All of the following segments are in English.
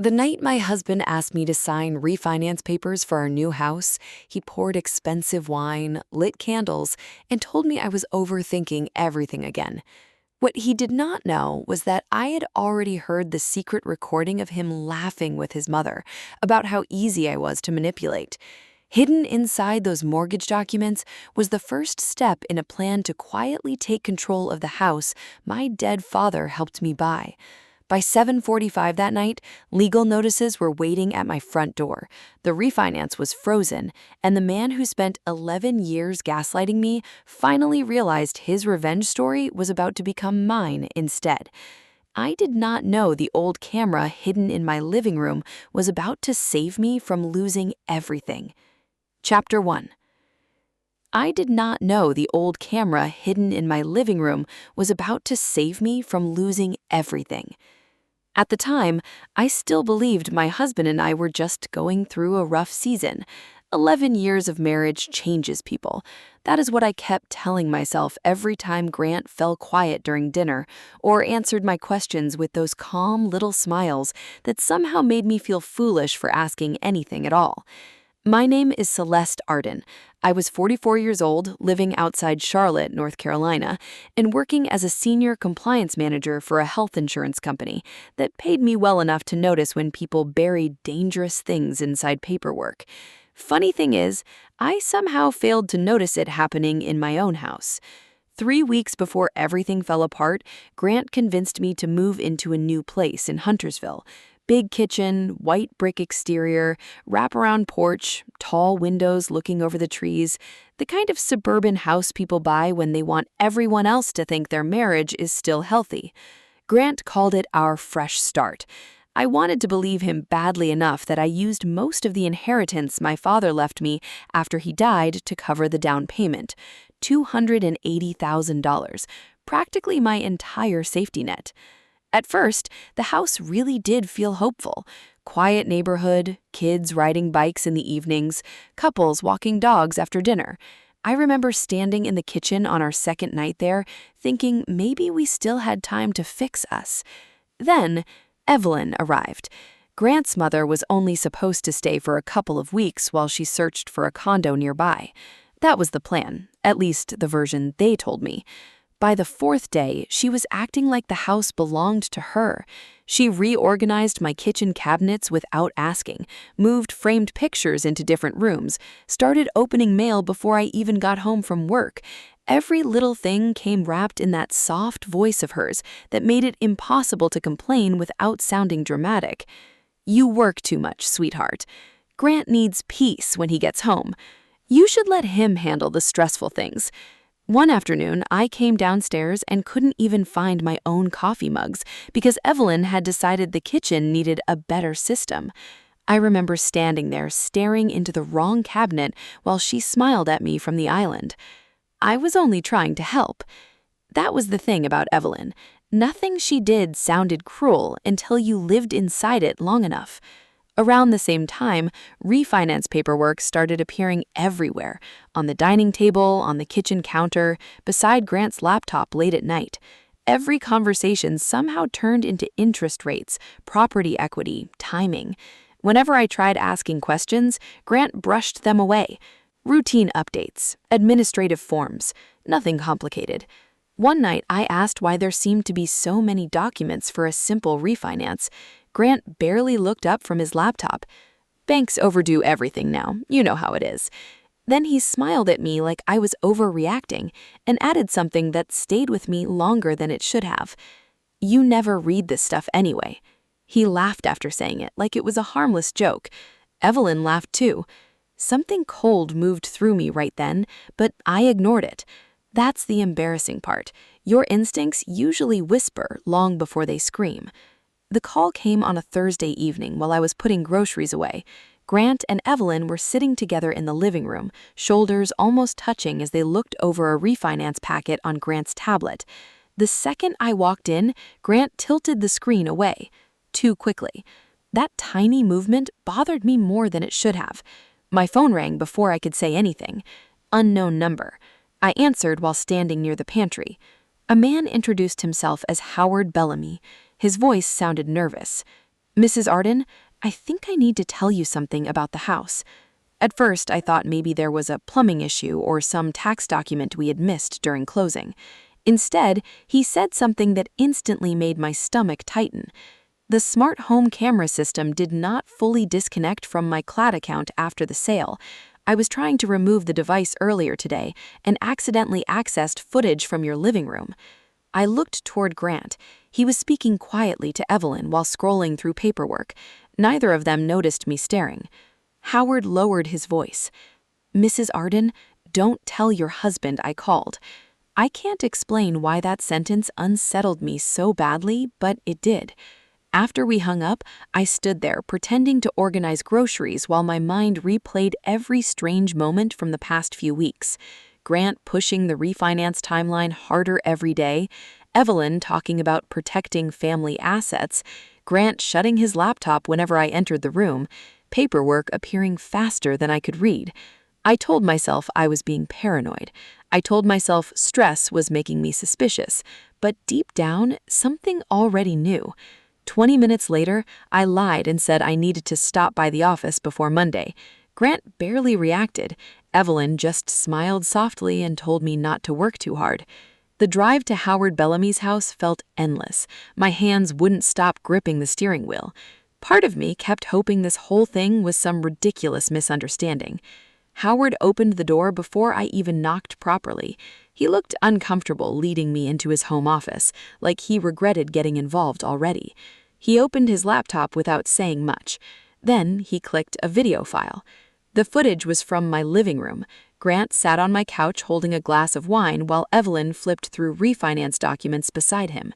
The night my husband asked me to sign refinance papers for our new house, he poured expensive wine, lit candles, and told me I was overthinking everything again. What he did not know was that I had already heard the secret recording of him laughing with his mother about how easy I was to manipulate. Hidden inside those mortgage documents was the first step in a plan to quietly take control of the house my dead father helped me buy. By 7:45 that night, legal notices were waiting at my front door. The refinance was frozen, and the man who spent 11 years gaslighting me finally realized his revenge story was about to become mine instead. I did not know the old camera hidden in my living room was about to save me from losing everything. Chapter 1. I did not know the old camera hidden in my living room was about to save me from losing everything. At the time, I still believed my husband and I were just going through a rough season. 11 years of marriage changes people. That is what I kept telling myself every time Grant fell quiet during dinner or answered my questions with those calm little smiles that somehow made me feel foolish for asking anything at all. My name is Celeste Arden. I was 44 years old, living outside Charlotte, North Carolina, and working as a senior compliance manager for a health insurance company that paid me well enough to notice when people buried dangerous things inside paperwork. Funny thing is, I somehow failed to notice it happening in my own house. 3 weeks before everything fell apart, Grant convinced me to move into a new place in Huntersville. Big kitchen, white brick exterior, wraparound porch, tall windows looking over the trees, the kind of suburban house people buy when they want everyone else to think their marriage is still healthy. Grant called it our fresh start. I wanted to believe him badly enough that I used most of the inheritance my father left me after he died to cover the down payment, $280,000, practically my entire safety net. At first, the house really did feel hopeful. Quiet neighborhood, kids riding bikes in the evenings, couples walking dogs after dinner. I remember standing in the kitchen on our second night there, thinking maybe we still had time to fix us. Then, Evelyn arrived. Grant's mother was only supposed to stay for a couple of weeks while she searched for a condo nearby. That was the plan, at least the version they told me. By the fourth day, she was acting like the house belonged to her. She reorganized my kitchen cabinets without asking, moved framed pictures into different rooms, started opening mail before I even got home from work. Every little thing came wrapped in that soft voice of hers that made it impossible to complain without sounding dramatic. "You work too much, sweetheart. Grant needs peace when he gets home. You should let him handle the stressful things." One afternoon, I came downstairs and couldn't even find my own coffee mugs because Evelyn had decided the kitchen needed a better system. I remember standing there staring into the wrong cabinet while she smiled at me from the island. I was only trying to help. That was the thing about Evelyn. Nothing she did sounded cruel until you lived inside it long enough. Around the same time, refinance paperwork started appearing everywhere, on the dining table, on the kitchen counter, beside Grant's laptop late at night. Every conversation somehow turned into interest rates, property equity, timing. Whenever I tried asking questions, Grant brushed them away. Routine updates, administrative forms, nothing complicated. One night, I asked why there seemed to be so many documents for a simple refinance. Grant barely looked up from his laptop. "Banks overdo everything now, you know how it is." Then he smiled at me like I was overreacting and added something that stayed with me longer than it should have. "You never read this stuff anyway." He laughed after saying it like it was a harmless joke. Evelyn laughed too. Something cold moved through me right then, but I ignored it. That's the embarrassing part. Your instincts usually whisper long before they scream. The call came on a Thursday evening while I was putting groceries away. Grant and Evelyn were sitting together in the living room, shoulders almost touching as they looked over a refinance packet on Grant's tablet. The second I walked in, Grant tilted the screen away. Too quickly. That tiny movement bothered me more than it should have. My phone rang before I could say anything. Unknown number. I answered while standing near the pantry. A man introduced himself as Howard Bellamy. His voice sounded nervous. "Mrs. Arden, I think I need to tell you something about the house." At first, I thought maybe there was a plumbing issue or some tax document we had missed during closing. Instead, he said something that instantly made my stomach tighten. The smart home camera system did not fully disconnect from my cloud account after the sale. I was trying to remove the device earlier today and accidentally accessed footage from your living room. I looked toward Grant. He was speaking quietly to Evelyn while scrolling through paperwork. Neither of them noticed me staring. Howard lowered his voice. "Mrs. Arden, don't tell your husband I called." I can't explain why that sentence unsettled me so badly, but it did. After we hung up, I stood there pretending to organize groceries while my mind replayed every strange moment from the past few weeks. Grant pushing the refinance timeline harder every day, Evelyn talking about protecting family assets, Grant shutting his laptop whenever I entered the room, paperwork appearing faster than I could read. I told myself I was being paranoid. I told myself stress was making me suspicious, but deep down, something already knew. 20 minutes later, I lied and said I needed to stop by the office before Monday. Grant barely reacted. Evelyn just smiled softly and told me not to work too hard. The drive to Howard Bellamy's house felt endless. My hands wouldn't stop gripping the steering wheel. Part of me kept hoping this whole thing was some ridiculous misunderstanding. Howard opened the door before I even knocked properly. He looked uncomfortable leading me into his home office, like he regretted getting involved already. He opened his laptop without saying much. Then he clicked a video file. The footage was from my living room. Grant sat on my couch holding a glass of wine while Evelyn flipped through refinance documents beside him.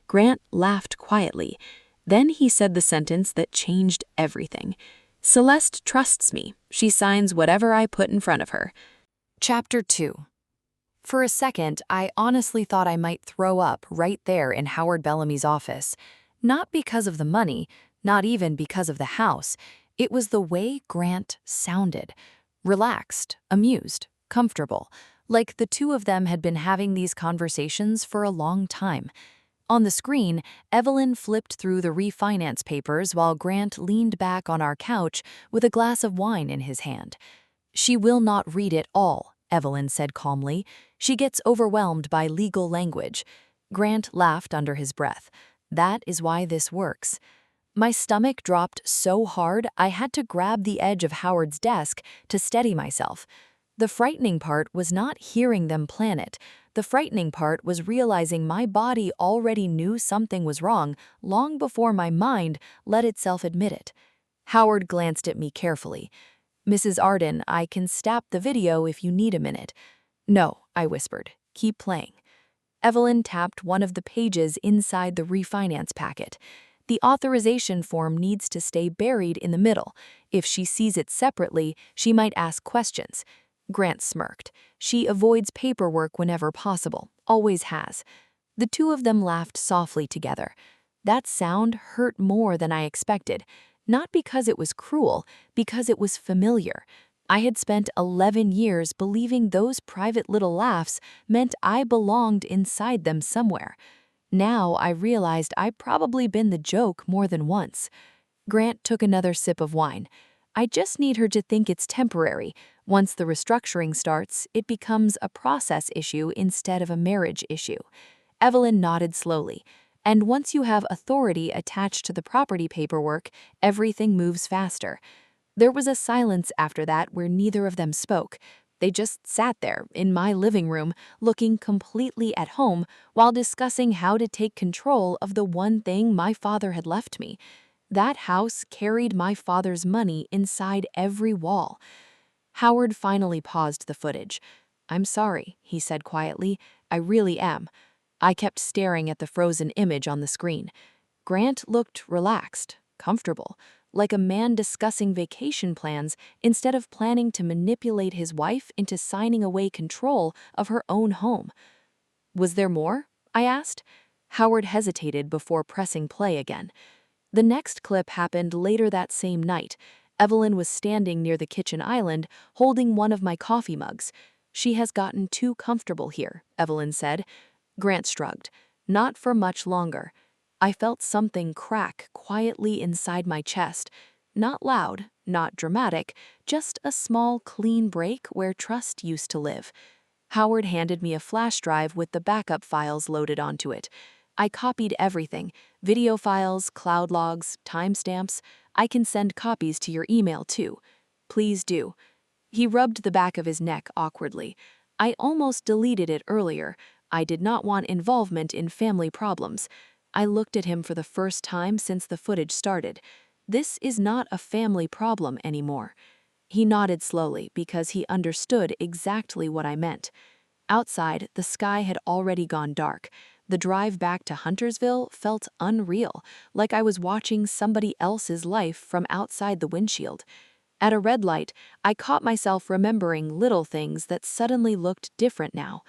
Grant laughed quietly. Then he said the sentence that changed everything. "Celeste trusts me. She signs whatever I put in front of her." Chapter 2. For a second, I honestly thought I might throw up right there in Howard Bellamy's office. Not because of the money, not even because of the house. It was the way Grant sounded. Relaxed, amused, comfortable. Like the two of them had been having these conversations for a long time. On the screen, Evelyn flipped through the refinance papers while Grant leaned back on our couch with a glass of wine in his hand. "She will not read it all," Evelyn said calmly. "She gets overwhelmed by legal language." Grant laughed under his breath. "That is why this works." My stomach dropped so hard I had to grab the edge of Howard's desk to steady myself. The frightening part was not hearing them plan it. The frightening part was realizing my body already knew something was wrong long before my mind let itself admit it. Howard glanced at me carefully. "Mrs. Arden, I can stop the video if you need a minute." "No," I whispered. "Keep playing." Evelyn tapped one of the pages inside the refinance packet. The authorization form needs to stay buried in the middle. If she sees it separately, she might ask questions. Grant smirked. "She avoids paperwork whenever possible, always has." The two of them laughed softly together. That sound hurt more than I expected, not because it was cruel, because it was familiar. I had spent 11 years believing those private little laughs meant I belonged inside them somewhere. Now I realized I'd probably been the joke more than once. Grant took another sip of wine. "I just need her to think it's temporary. Once the restructuring starts, it becomes a process issue instead of a marriage issue." Evelyn nodded slowly. "And once you have authority attached to the property paperwork, everything moves faster." There was a silence after that where neither of them spoke. They just sat there in my living room, looking completely at home while discussing how to take control of the one thing my father had left me. That house carried my father's money inside every wall. Howard finally paused the footage. "I'm sorry," he said quietly. "I really am." I kept staring at the frozen image on the screen. Grant looked relaxed, comfortable, like a man discussing vacation plans instead of planning to manipulate his wife into signing away control of her own home. "Was there more?" I asked. Howard hesitated before pressing play again. The next clip happened later that same night. Evelyn was standing near the kitchen island, holding one of my coffee mugs. "She has gotten too comfortable here," Evelyn said. Grant shrugged. "Not for much longer." I felt something crack quietly inside my chest. Not loud, not dramatic, just a small, clean break where trust used to live. Howard handed me a flash drive with the backup files loaded onto it. I copied everything: video files, cloud logs, timestamps. I can send copies to your email too. Please do. He rubbed the back of his neck awkwardly. I almost deleted it earlier. I did not want involvement in family problems. I looked at him for the first time since the footage started. This is not a family problem anymore. He nodded slowly because he understood exactly what I meant. Outside, the sky had already gone dark. The drive back to Huntersville felt unreal, like I was watching somebody else's life from outside the windshield. At a red light, I caught myself remembering little things that suddenly looked different now.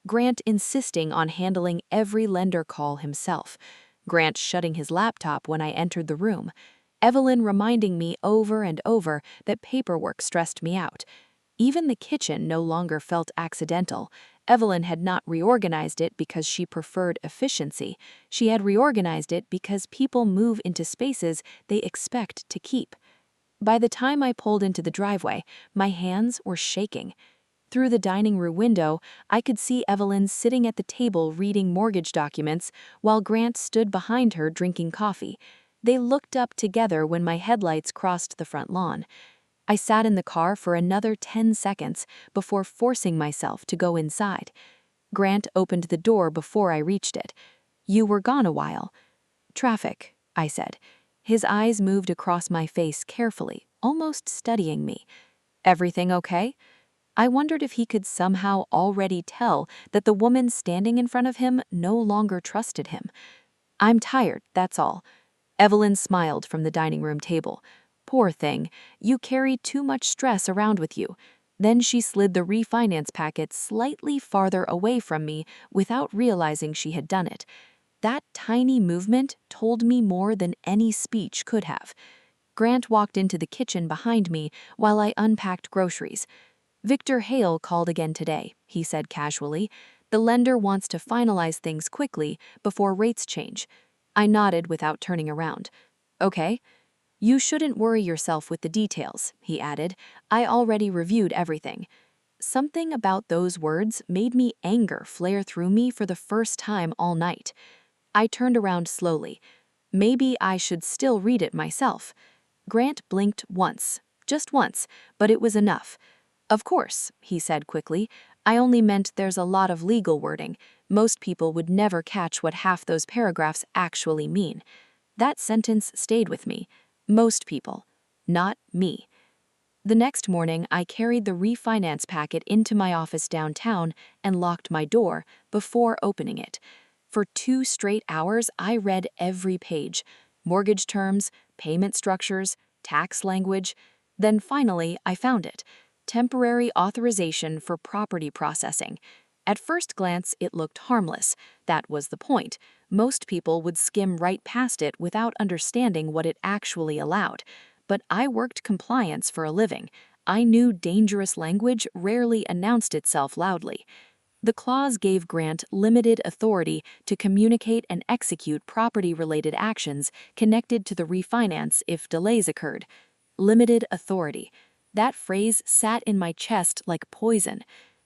Grant insisting on handling every lender call himself. Grant shutting his laptop when I entered the room. Evelyn reminding me over and over that paperwork stressed me out. Even the kitchen no longer felt accidental. Evelyn had not reorganized it because she preferred efficiency. She had reorganized it because people move into spaces they expect to keep. By the time I pulled into the driveway, my hands were shaking. Through the dining room window, I could see Evelyn sitting at the table reading mortgage documents while Grant stood behind her drinking coffee. They looked up together when my headlights crossed the front lawn. I sat in the car for another 10 seconds before forcing myself to go inside. Grant opened the door before I reached it. "You were gone a while." "Traffic," I said. His eyes moved across my face carefully, almost studying me. "Everything okay?" I wondered if he could somehow already tell that the woman standing in front of him no longer trusted him. "I'm tired, that's all." Evelyn smiled from the dining room table. "Poor thing, you carry too much stress around with you." Then she slid the refinance packet slightly farther away from me without realizing she had done it. That tiny movement told me more than any speech could have. Grant walked into the kitchen behind me while I unpacked groceries. "Victor Hale called again today," he said casually. "The lender wants to finalize things quickly before rates change." I nodded without turning around. "Okay." "You shouldn't worry yourself with the details," he added. "I already reviewed everything." Something about those words made me anger flare through me for the first time all night. I turned around slowly. Maybe I should still read it myself. Grant blinked once, just once, but it was enough. "Of course," he said quickly. "I only meant there's a lot of legal wording. Most people would never catch what half those paragraphs actually mean." That sentence stayed with me. Most people, not me. The next morning, I carried the refinance packet into my office downtown and locked my door before opening it. For 2 straight hours, I read every page: mortgage terms, payment structures, tax language. Then finally, I found it: temporary authorization for property processing. At first glance, it looked harmless. That was the point. Most people would skim right past it without understanding what it actually allowed. But I worked compliance for a living. I knew dangerous language rarely announced itself loudly. The clause gave Grant limited authority to communicate and execute property-related actions connected to the refinance if delays occurred. Limited authority. That phrase sat in my chest like poison.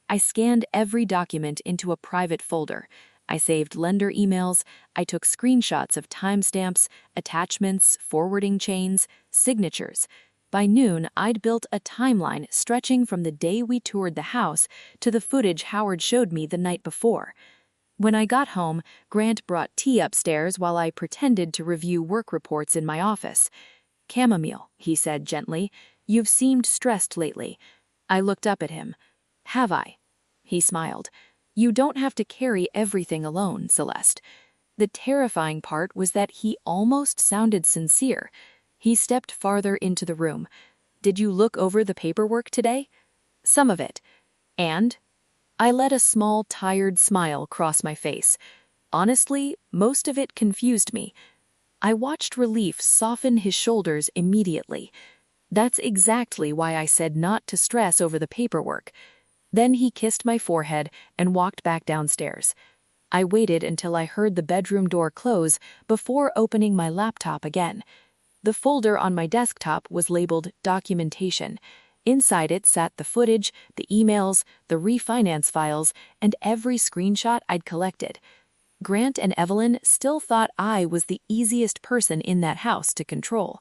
I scanned every document into a private folder. I saved lender emails. I took screenshots of timestamps, attachments, forwarding chains, signatures. By noon, I'd built a timeline stretching from the day we toured the house to the footage Howard showed me the night before. When I got home, Grant brought tea upstairs while I pretended to review work reports in my office. "Chamomile," he said gently. "You've seemed stressed lately." I looked up at him. "Have I?" He smiled. "You don't have to carry everything alone, Celeste." The terrifying part was that he almost sounded sincere. He stepped farther into the room. "Did you look over the paperwork today?" "Some of it." "And?" I let a small, tired smile cross my face. Honestly, most of it confused me. I watched relief soften his shoulders immediately. That's exactly why I said not to stress over the paperwork. Then he kissed my forehead and walked back downstairs. I waited until I heard the bedroom door close before opening my laptop again. The folder on my desktop was labeled Documentation. Inside it sat the footage, the emails, the refinance files, and every screenshot I'd collected. Grant and Evelyn still thought I was the easiest person in that house to control.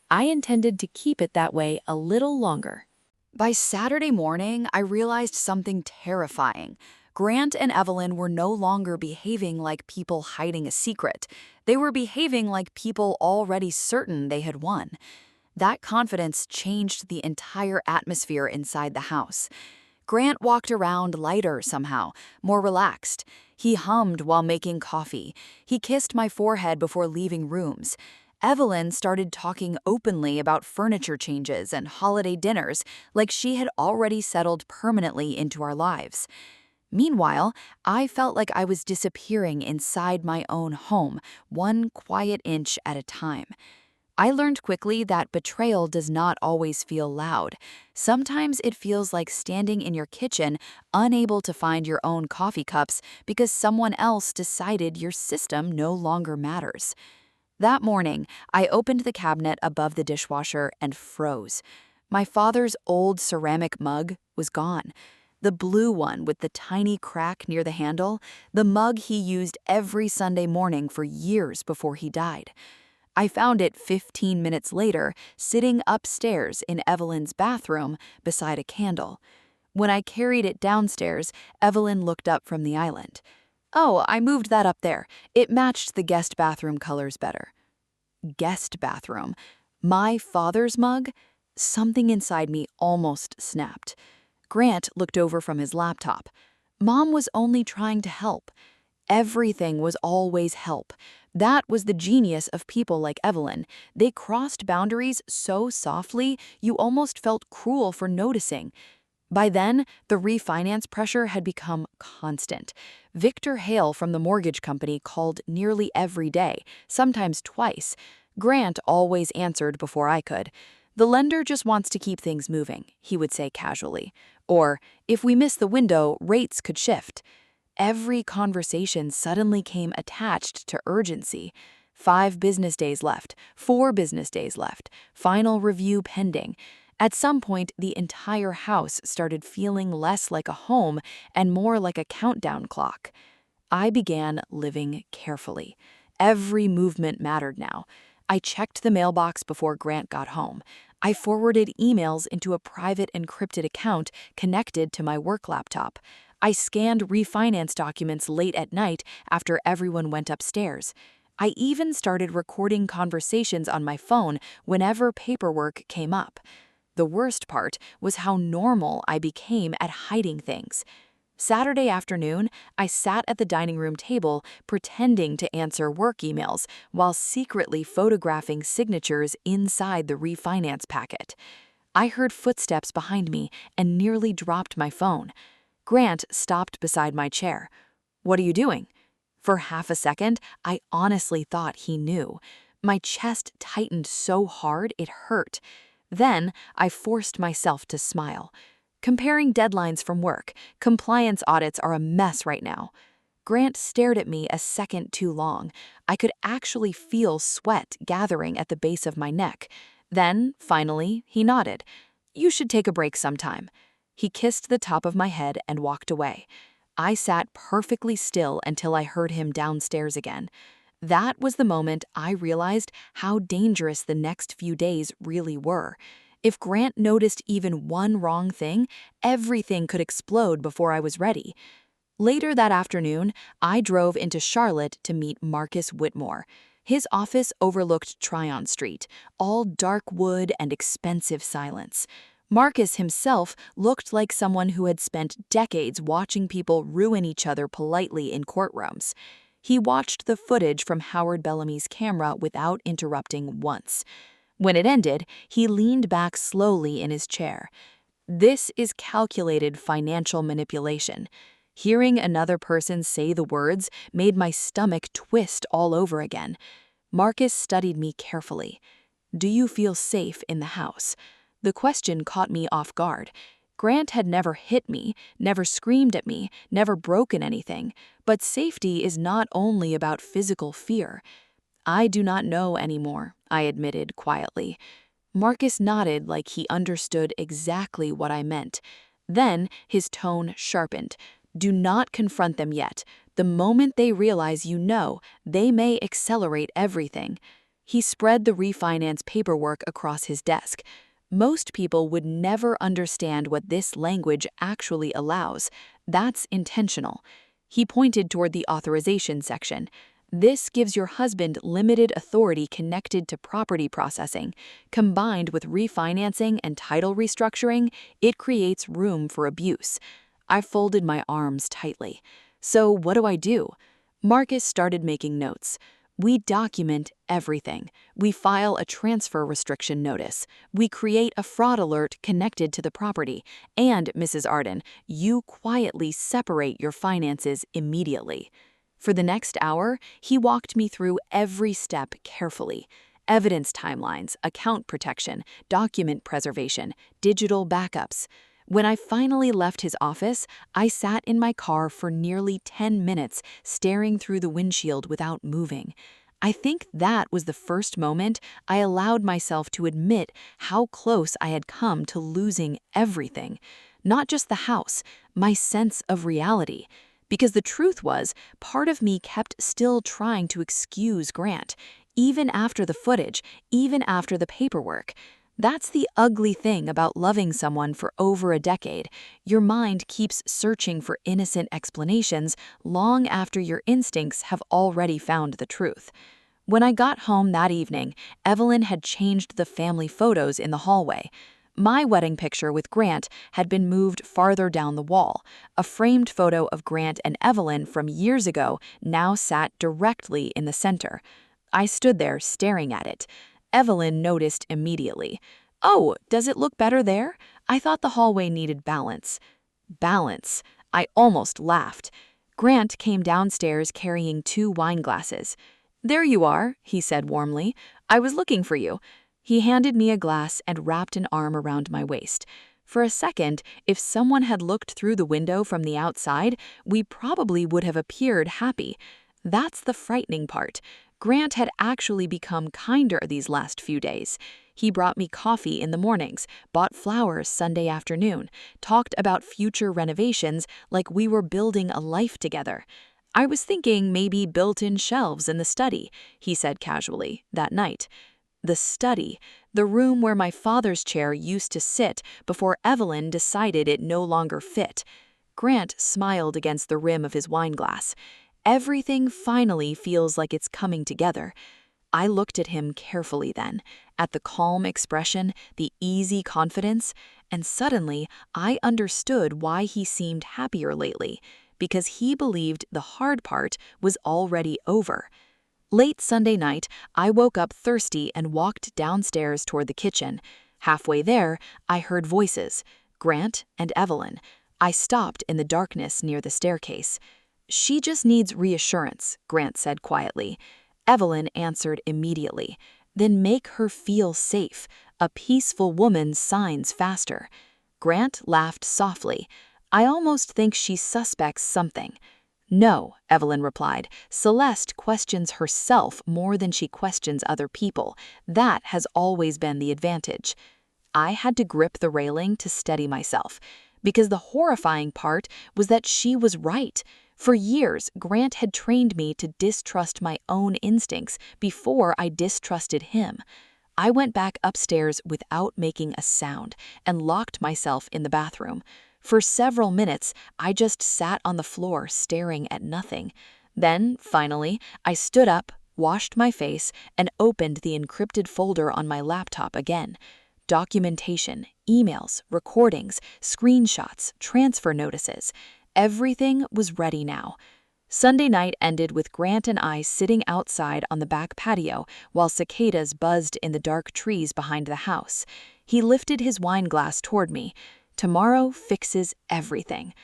I intended to keep it that way a little longer. By Saturday morning, I realized something terrifying. Grant and Evelyn were no longer behaving like people hiding a secret. They were behaving like people already certain they had won. That confidence changed the entire atmosphere inside the house. Grant walked around lighter somehow, more relaxed. He hummed while making coffee. He kissed my forehead before leaving rooms. Evelyn started talking openly about furniture changes and holiday dinners, like she had already settled permanently into our lives. Meanwhile, I felt like I was disappearing inside my own home, one quiet inch at a time. I learned quickly that betrayal does not always feel loud. Sometimes it feels like standing in your kitchen, unable to find your own coffee cups because someone else decided your system no longer matters. That morning, I opened the cabinet above the dishwasher and froze. My father's old ceramic mug was gone. The blue one with the tiny crack near the handle, the mug he used every Sunday morning for years before he died. I found it 15 minutes later, sitting upstairs in Evelyn's bathroom beside a candle. When I carried it downstairs, Evelyn looked up from the island. "Oh, I moved that up there. It matched the guest bathroom colors better." Guest bathroom? My father's mug? Something inside me almost snapped. Grant looked over from his laptop. Mom was only trying to help. Everything was always help. That was the genius of people like Evelyn. They crossed boundaries so softly, you almost felt cruel for noticing. By then, the refinance pressure had become constant. Victor Hale from the mortgage company called nearly every day, sometimes twice. Grant always answered before I could. "The lender just wants to keep things moving," he would say casually. Or, "If we miss the window, rates could shift." Every conversation suddenly came attached to urgency. 5 business days left, 4 business days left, final review pending. At some point, the entire house started feeling less like a home and more like a countdown clock. I began living carefully. Every movement mattered now. I checked the mailbox before Grant got home. I forwarded emails into a private encrypted account connected to my work laptop. I scanned refinance documents late at night after everyone went upstairs. I even started recording conversations on my phone whenever paperwork came up. The worst part was how normal I became at hiding things. Saturday afternoon, I sat at the dining room table pretending to answer work emails while secretly photographing signatures inside the refinance packet. I heard footsteps behind me and nearly dropped my phone. Grant stopped beside my chair. "What are you doing?" For half a second, I honestly thought he knew. My chest tightened so hard it hurt. Then I forced myself to smile. "Comparing deadlines from work. Compliance audits are a mess right now." Grant stared at me a second too long. I could actually feel sweat gathering at the base of my neck. Then, finally, he nodded. "You should take a break sometime." He kissed the top of my head and walked away. I sat perfectly still until I heard him downstairs again. That was the moment I realized how dangerous the next few days really were. If Grant noticed even one wrong thing, everything could explode before I was ready. Later that afternoon, I drove into Charlotte to meet Marcus Whitmore. His office overlooked Tryon Street, all dark wood and expensive silence. Marcus himself looked like someone who had spent decades watching people ruin each other politely in courtrooms. He watched the footage from Howard Bellamy's camera without interrupting once. When it ended, he leaned back slowly in his chair. This is calculated financial manipulation. Hearing another person say the words made my stomach twist all over again. Marcus studied me carefully. "Do you feel safe in the house?" The question caught me off guard. Grant had never hit me, never screamed at me, never broken anything, But safety is not only about physical fear. I do not know anymore, I admitted quietly. Marcus nodded like he understood exactly what I meant. Then his tone sharpened. Do not confront them yet. The moment they realize you know, they may accelerate everything. He spread the refinance paperwork across his desk. Most people would never understand what this language actually allows. That's intentional. He pointed toward the authorization section. This gives your husband limited authority connected to property processing. Combined with refinancing and title restructuring, it creates room for abuse. I folded my arms tightly. So what do I do? Marcus started making notes. We document everything. We file a transfer restriction notice. We create a fraud alert connected to the property. And, Mrs. Arden, you quietly separate your finances immediately. For the next hour, he walked me through every step carefully. Evidence timelines, account protection, document preservation, digital backups. When I finally left his office, I sat in my car for nearly 10 minutes, staring through the windshield without moving. I think that was the first moment I allowed myself to admit how close I had come to losing everything. Not just the house, my sense of reality. Because the truth was, part of me kept still trying to excuse Grant, even after the footage, even after the paperwork. That's the ugly thing about loving someone for over a decade. Your mind keeps searching for innocent explanations long after your instincts have already found the truth. When I got home that evening, Evelyn had changed the family photos in the hallway. My wedding picture with Grant had been moved farther down the wall. A framed photo of Grant and Evelyn from years ago now sat directly in the center. I stood there staring at it. Evelyn noticed immediately. Oh, does it look better there? I thought the hallway needed balance. Balance. I almost laughed. Grant came downstairs carrying 2 wine glasses. There you are, he said warmly. I was looking for you. He handed me a glass and wrapped an arm around my waist. For a second, if someone had looked through the window from the outside, we probably would have appeared happy. That's the frightening part. Grant had actually become kinder these last few days. He brought me coffee in the mornings, bought flowers Sunday afternoon, talked about future renovations like we were building a life together. I was thinking maybe built-in shelves in the study, he said casually, that night. The study, the room where my father's chair used to sit before Evelyn decided it no longer fit. Grant smiled against the rim of his wineglass. Everything finally feels like it's coming together. I looked at him carefully then, at the calm expression, the easy confidence, and suddenly I understood why he seemed happier lately, because he believed the hard part was already over. Late Sunday night, I woke up thirsty and walked downstairs toward the kitchen. Halfway there, I heard voices, Grant and Evelyn. I stopped in the darkness near the staircase. She just needs reassurance, Grant said quietly. Evelyn answered immediately. Then make her feel safe. A peaceful woman signs faster. Grant laughed softly. I almost think she suspects something. No, Evelyn replied. Celeste questions herself more than she questions other people. That has always been the advantage. I had to grip the railing to steady myself, because the horrifying part was that she was right. For years, Grant had trained me to distrust my own instincts before I distrusted him. I went back upstairs without making a sound and locked myself in the bathroom. For several minutes, I just sat on the floor staring at nothing. Then, finally, I stood up, washed my face, and opened the encrypted folder on my laptop again. Documentation, emails, recordings, screenshots, transfer notices. Everything was ready now. Sunday night ended with Grant and I sitting outside on the back patio while cicadas buzzed in the dark trees behind the house. He lifted his wine glass toward me. Tomorrow fixes everything.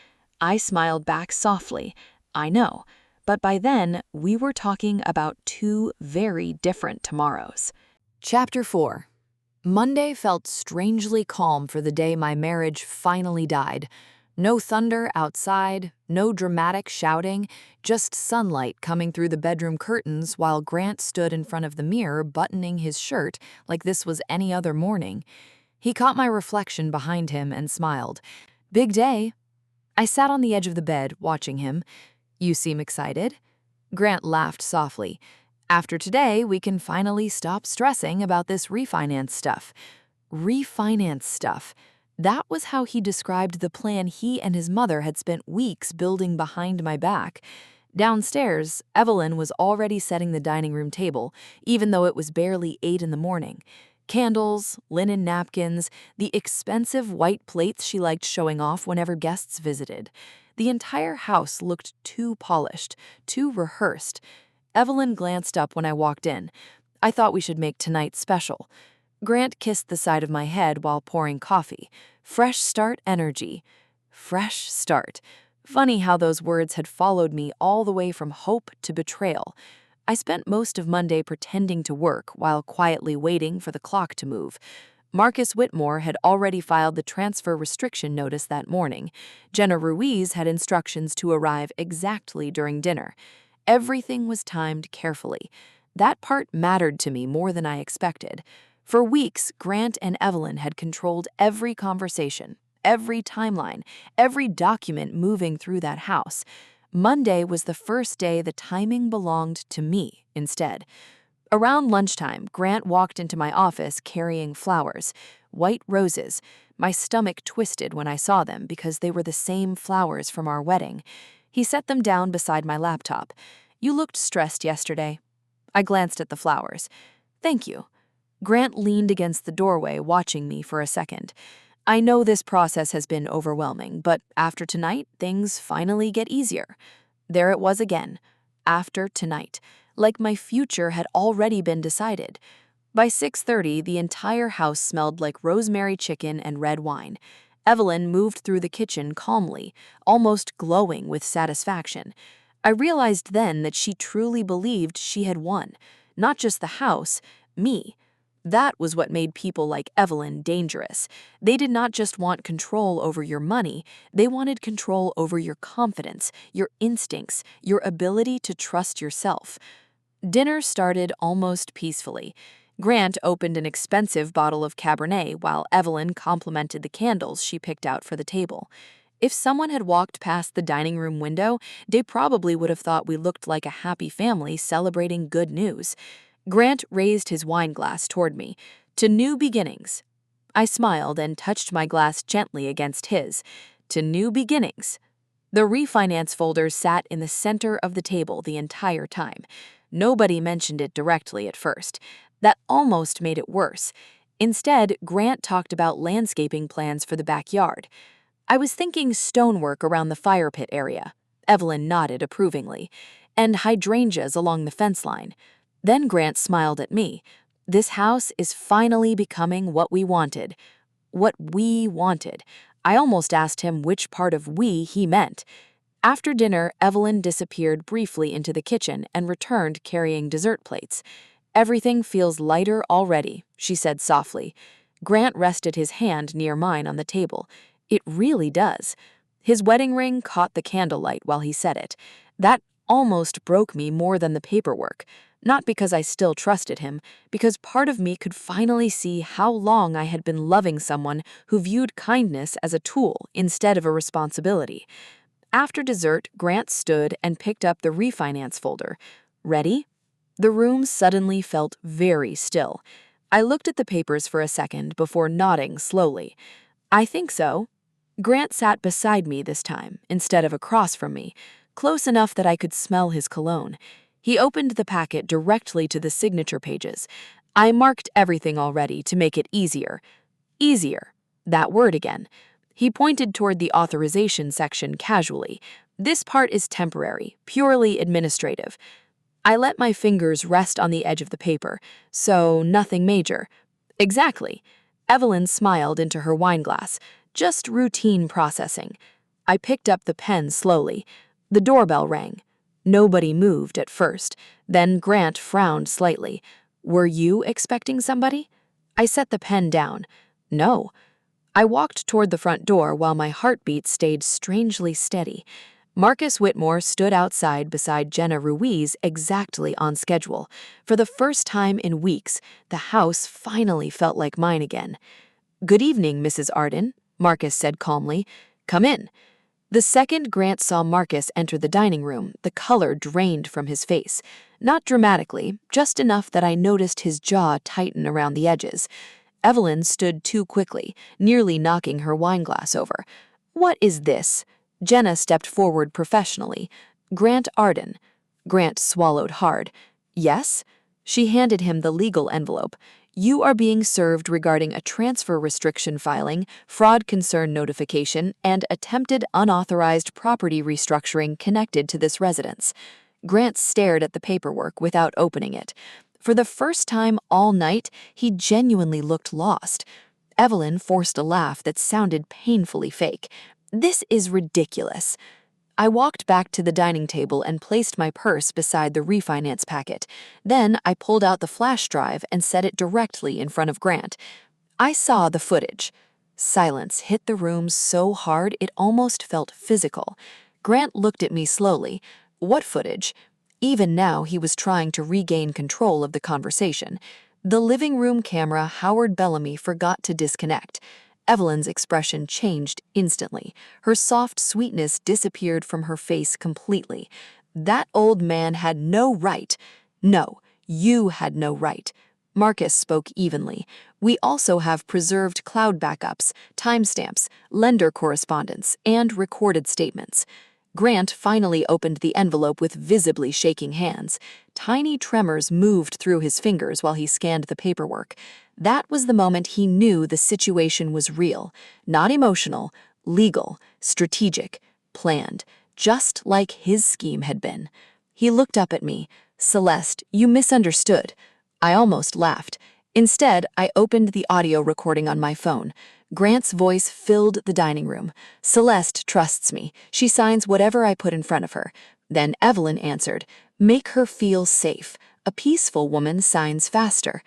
I smiled back softly. I know. But by then, we were talking about 2 very different tomorrows. Chapter 4. Monday felt strangely calm for the day my marriage finally died. No thunder outside, no dramatic shouting, just sunlight coming through the bedroom curtains while Grant stood in front of the mirror buttoning his shirt like this was any other morning. He caught my reflection behind him and smiled. "Big day." I sat on the edge of the bed, watching him. "You seem excited." Grant laughed softly. "After today, we can finally stop stressing about this refinance stuff." Refinance stuff. That was how he described the plan he and his mother had spent weeks building behind my back. Downstairs, Evelyn was already setting the dining room table, even though it was barely 8 in the morning. Candles, linen napkins, the expensive white plates she liked showing off whenever guests visited. The entire house looked too polished, too rehearsed. Evelyn glanced up when I walked in. "I thought we should make tonight special." Grant kissed the side of my head while pouring coffee. Fresh start energy. Fresh start. Funny how those words had followed me all the way from hope to betrayal. I spent most of Monday pretending to work while quietly waiting for the clock to move. Marcus Whitmore had already filed the transfer restriction notice that morning. Jenna Ruiz had instructions to arrive exactly during dinner. Everything was timed carefully. That part mattered to me more than I expected. For weeks, Grant and Evelyn had controlled every conversation, every timeline, every document moving through that house. Monday was the first day the timing belonged to me instead. Around lunchtime, Grant walked into my office carrying flowers, white roses. My stomach twisted when I saw them because they were the same flowers from our wedding. He set them down beside my laptop. "You looked stressed yesterday." I glanced at the flowers. "Thank you." Grant leaned against the doorway, watching me for a second. "I know this process has been overwhelming, but after tonight, things finally get easier." There it was again. After tonight. Like my future had already been decided. By 6:30, the entire house smelled like rosemary chicken and red wine. Evelyn moved through the kitchen calmly, almost glowing with satisfaction. I realized then that she truly believed she had won. Not just the house, me. That was what made people like Evelyn dangerous. They did not just want control over your money, they wanted control over your confidence, your instincts, your ability to trust yourself. Dinner started almost peacefully. Grant opened an expensive bottle of Cabernet while Evelyn complimented the candles she picked out for the table. If someone had walked past the dining room window, they probably would have thought we looked like a happy family celebrating good news. Grant raised his wine glass toward me. "To new beginnings." I smiled and touched my glass gently against his. "To new beginnings." The refinance folder sat in the center of the table the entire time. Nobody mentioned it directly at first. That almost made it worse. Instead, Grant talked about landscaping plans for the backyard. "I was thinking stonework around the fire pit area." Evelyn nodded approvingly. "And hydrangeas along the fence line." Then Grant smiled at me. "This house is finally becoming what we wanted." What we wanted. I almost asked him which part of we he meant. After dinner, Evelyn disappeared briefly into the kitchen and returned carrying dessert plates. "Everything feels lighter already," she said softly. Grant rested his hand near mine on the table. "It really does." His wedding ring caught the candlelight while he said it. That almost broke me more than the paperwork. Not because I still trusted him, because part of me could finally see how long I had been loving someone who viewed kindness as a tool instead of a responsibility. After dessert, Grant stood and picked up the refinance folder. "Ready?" The room suddenly felt very still. I looked at the papers for a second before nodding slowly. "I think so." Grant sat beside me this time, instead of across from me, close enough that I could smell his cologne. He opened the packet directly to the signature pages. "I marked everything already to make it easier." Easier. That word again. He pointed toward the authorization section casually. "This part is temporary, purely administrative." I let my fingers rest on the edge of the paper, so nothing major. "Exactly." Evelyn smiled into her wineglass. "Just routine processing." I picked up the pen slowly. The doorbell rang. Nobody moved at first. Then Grant frowned slightly. "Were you expecting somebody?" I set the pen down. "No." I walked toward the front door while my heartbeat stayed strangely steady. Marcus Whitmore stood outside beside Jenna Ruiz exactly on schedule. For the first time in weeks, the house finally felt like mine again. "Good evening, Mrs. Arden," Marcus said calmly. "Come in." The second Grant saw Marcus enter the dining room, the color drained from his face. Not dramatically, just enough that I noticed his jaw tighten around the edges. Evelyn stood too quickly, nearly knocking her wineglass over. "What is this?" Jenna stepped forward professionally. "Grant Arden." Grant swallowed hard. "Yes?" She handed him the legal envelope. "You are being served regarding a transfer restriction filing, fraud concern notification, and attempted unauthorized property restructuring connected to this residence." Grant stared at the paperwork without opening it. For the first time all night, he genuinely looked lost. Evelyn forced a laugh that sounded painfully fake. "This is ridiculous." I walked back to the dining table and placed my purse beside the refinance packet. Then I pulled out the flash drive and set it directly in front of Grant. I saw the footage. Silence hit the room so hard it almost felt physical. Grant looked at me slowly. "What footage?" Even now, he was trying to regain control of the conversation. The living room camera Howard Bellamy forgot to disconnect. Evelyn's expression changed instantly. Her soft sweetness disappeared from her face completely. "That old man had no right." "No, you had no right." Marcus spoke evenly. "We also have preserved cloud backups, timestamps, lender correspondence, and recorded statements." Grant finally opened the envelope with visibly shaking hands. Tiny tremors moved through his fingers while he scanned the paperwork. That was the moment he knew the situation was real, not emotional, legal, strategic, planned, just like his scheme had been. He looked up at me. "Celeste, you misunderstood." I almost laughed. Instead, I opened the audio recording on my phone. Grant's voice filled the dining room. "Celeste trusts me. She signs whatever I put in front of her." Then Evelyn answered, "Make her feel safe. A peaceful woman signs faster."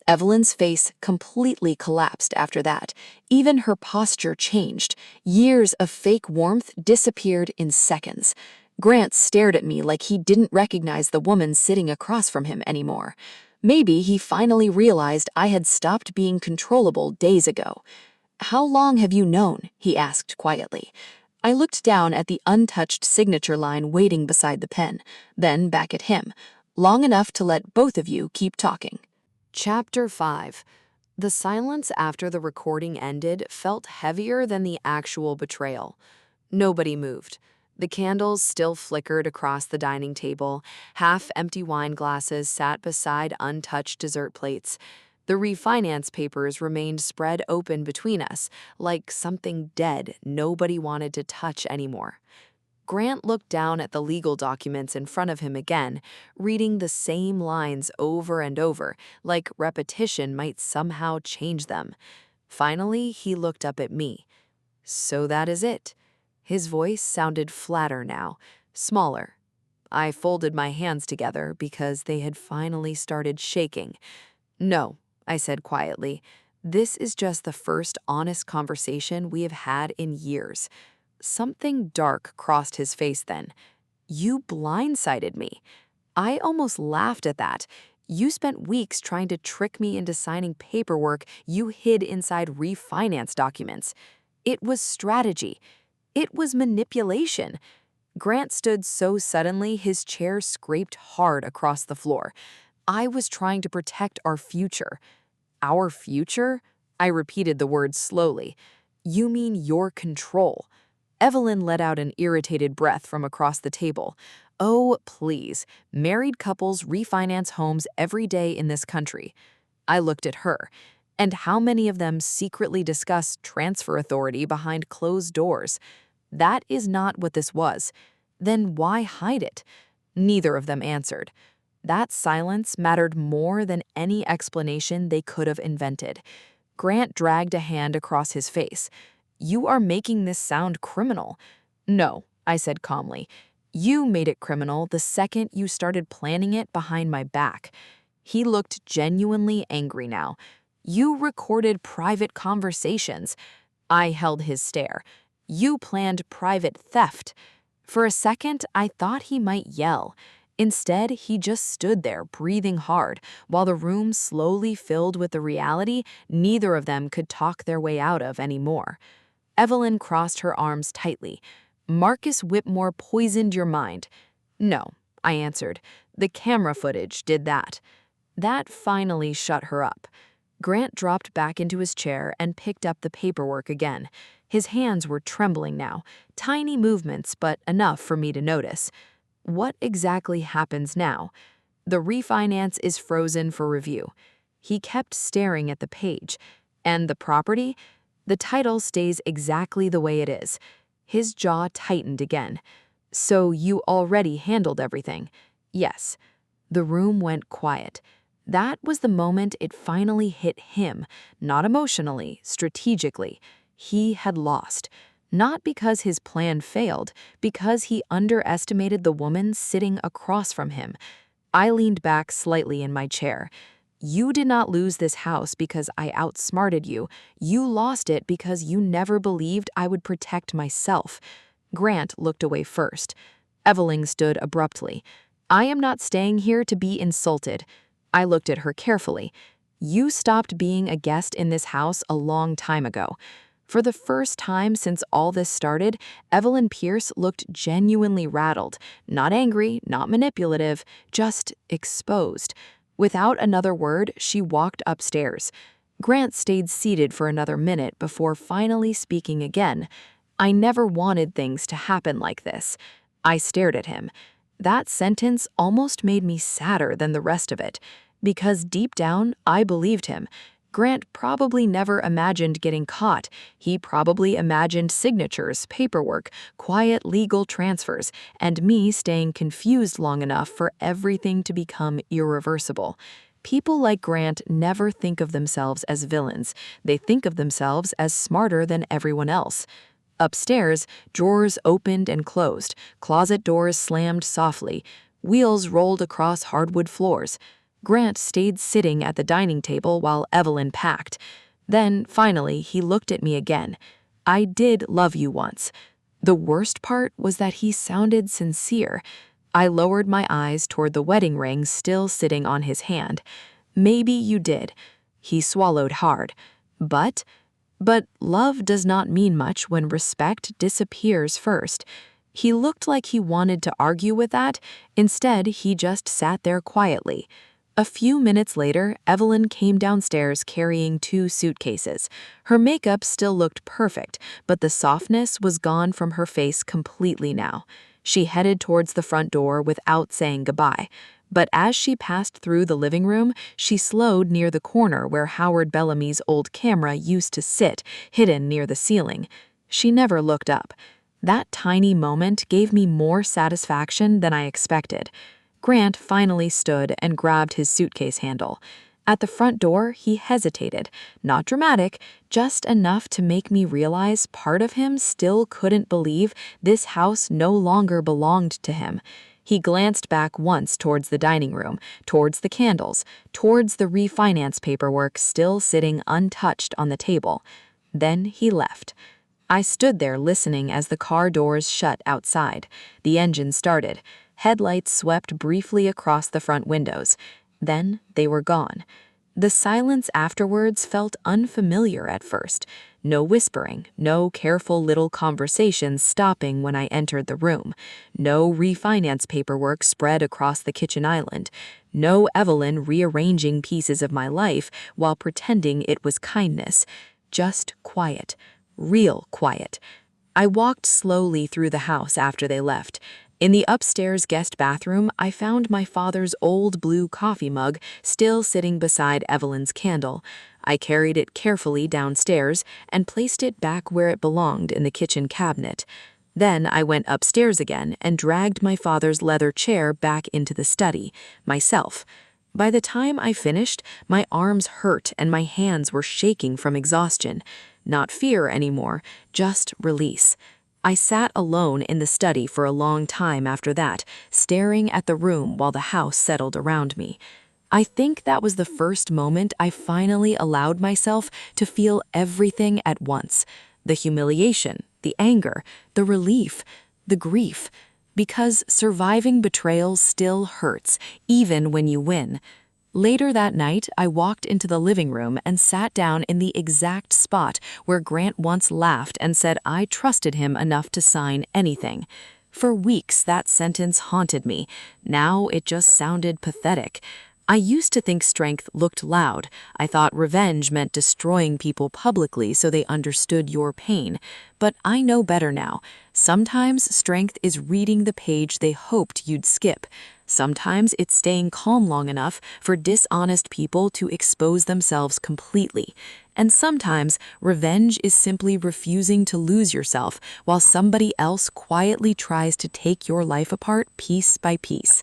Evelyn's face completely collapsed after that. Even her posture changed. Years of fake warmth disappeared in seconds. Grant stared at me like he didn't recognize the woman sitting across from him anymore. Maybe he finally realized I had stopped being controllable days ago. "How long have you known?" he asked quietly. I looked down at the untouched signature line waiting beside the pen, then back at him. "Long enough to let both of you keep talking." Chapter 5. The silence after the recording ended felt heavier than the actual betrayal. Nobody moved. The candles still flickered across the dining table. Half-empty wine glasses sat beside untouched dessert plates. The refinance papers remained spread open between us, like something dead nobody wanted to touch anymore. Grant looked down at the legal documents in front of him again, reading the same lines over and over, like repetition might somehow change them. Finally, he looked up at me. "So that is it." His voice sounded flatter now, smaller. I folded my hands together because they had finally started shaking. "No," I said quietly. "This is just the first honest conversation we have had in years." Something dark crossed his face then. "You blindsided me." I almost laughed at that. "You spent weeks trying to trick me into signing paperwork you hid inside refinance documents." It was strategy. It was manipulation. Grant stood so suddenly his chair scraped hard across the floor. "I was trying to protect our future." "Our future?" I repeated the words slowly. "You mean your control." Evelyn let out an irritated breath from across the table. "Oh, please. Married couples refinance homes every day in this country." I looked at her. "And how many of them secretly discuss transfer authority behind closed doors?" That is not what this was. Then why hide it? Neither of them answered. That silence mattered more than any explanation they could have invented. Grant dragged a hand across his face. "You are making this sound criminal." "No," I said calmly. "You made it criminal the second you started planning it behind my back." He looked genuinely angry now. "You recorded private conversations." I held his stare. You planned private theft. For a second, I thought he might yell. Instead, he just stood there, breathing hard, while the room slowly filled with the reality neither of them could talk their way out of anymore. Evelyn crossed her arms tightly. Marcus Whitmore poisoned your mind. No, I answered. The camera footage did that. That finally shut her up. Grant dropped back into his chair and picked up the paperwork again. His hands were trembling now, tiny movements, but enough for me to notice. What exactly happens now? The refinance is frozen for review. He kept staring at the page. And the property? The title stays exactly the way it is. His jaw tightened again. So you already handled everything? Yes. The room went quiet. That was the moment it finally hit him, not emotionally, strategically. He had lost. Not because his plan failed, because he underestimated the woman sitting across from him. I leaned back slightly in my chair. You did not lose this house because I outsmarted you. You lost it because you never believed I would protect myself. Grant looked away first. Evelyn stood abruptly. I am not staying here to be insulted. I looked at her carefully. You stopped being a guest in this house a long time ago. For the first time since all this started, Evelyn Pierce looked genuinely rattled, not angry, not manipulative, just exposed. Without another word, she walked upstairs. Grant stayed seated for another minute before finally speaking again. I never wanted things to happen like this. I stared at him. That sentence almost made me sadder than the rest of it, because deep down, I believed him. Grant probably never imagined getting caught. He probably imagined signatures, paperwork, quiet legal transfers, and me staying confused long enough for everything to become irreversible. People like Grant never think of themselves as villains. They think of themselves as smarter than everyone else. Upstairs, drawers opened and closed, closet doors slammed softly, wheels rolled across hardwood floors. Grant stayed sitting at the dining table while Evelyn packed. Then, finally, he looked at me again. I did love you once. The worst part was that he sounded sincere. I lowered my eyes toward the wedding ring still sitting on his hand. Maybe you did. He swallowed hard. But love does not mean much when respect disappears first. He looked like he wanted to argue with that. Instead, he just sat there quietly. A few minutes later, Evelyn came downstairs carrying 2 suitcases. Her makeup still looked perfect, but the softness was gone from her face completely now. She headed towards the front door without saying goodbye. But as she passed through the living room, she slowed near the corner where Howard Bellamy's old camera used to sit, hidden near the ceiling. She never looked up. That tiny moment gave me more satisfaction than I expected. Grant finally stood and grabbed his suitcase handle. At the front door, he hesitated, not dramatic, just enough to make me realize part of him still couldn't believe this house no longer belonged to him. He glanced back once towards the dining room, towards the candles, towards the refinance paperwork still sitting untouched on the table. Then he left. I stood there listening as the car doors shut outside. The engine started. Headlights swept briefly across the front windows. Then they were gone. The silence afterwards felt unfamiliar at first. No whispering, no careful little conversations stopping when I entered the room. No refinance paperwork spread across the kitchen island. No Evelyn rearranging pieces of my life while pretending it was kindness. Just quiet. Real quiet. I walked slowly through the house after they left. In the upstairs guest bathroom, I found my father's old blue coffee mug still sitting beside Evelyn's candle. I carried it carefully downstairs and placed it back where it belonged in the kitchen cabinet. Then I went upstairs again and dragged my father's leather chair back into the study, myself. By the time I finished, my arms hurt and my hands were shaking from exhaustion. Not fear anymore, just release. I sat alone in the study for a long time after that, staring at the room while the house settled around me. I think that was the first moment I finally allowed myself to feel everything at once. the humiliation, the anger, the relief, the grief. Because surviving betrayal still hurts, even when you win. Later that night, I walked into the living room and sat down in the exact spot where Grant once laughed and said I trusted him enough to sign anything. For weeks, that sentence haunted me. Now it just sounded pathetic. I used to think strength looked loud. I thought revenge meant destroying people publicly so they understood your pain. But I know better now. Sometimes strength is reading the page they hoped you'd skip. Sometimes it's staying calm long enough for dishonest people to expose themselves completely. And sometimes revenge is simply refusing to lose yourself while somebody else quietly tries to take your life apart piece by piece.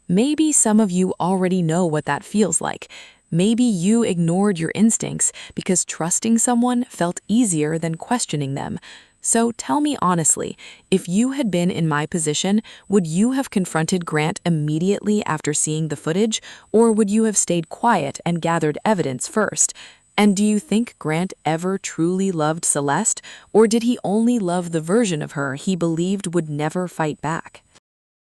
Maybe some of you already know what that feels like. Maybe you ignored your instincts because trusting someone felt easier than questioning them. So tell me honestly, if you had been in my position, would you have confronted Grant immediately after seeing the footage, or would you have stayed quiet and gathered evidence first? And do you think Grant ever truly loved Celeste, or did he only love the version of her he believed would never fight back?